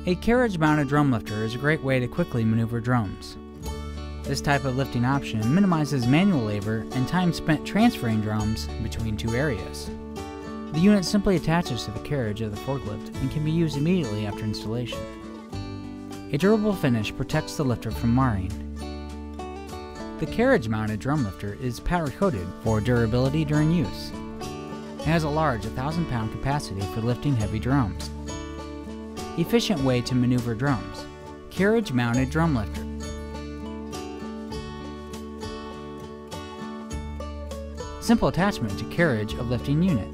A carriage-mounted drum lifter is a great way to quickly maneuver drums. This type of lifting option minimizes manual labor and time spent transferring drums between two areas. The unit simply attaches to the carriage of the forklift and can be used immediately after installation. A durable finish protects the lifter from marring. The carriage-mounted drum lifter is powder-coated for durability during use. It has a large 1,000-pound capacity for lifting heavy drums. Efficient way to maneuver drums. Carriage-mounted drum lifter. Simple attachment to carriage of lifting unit.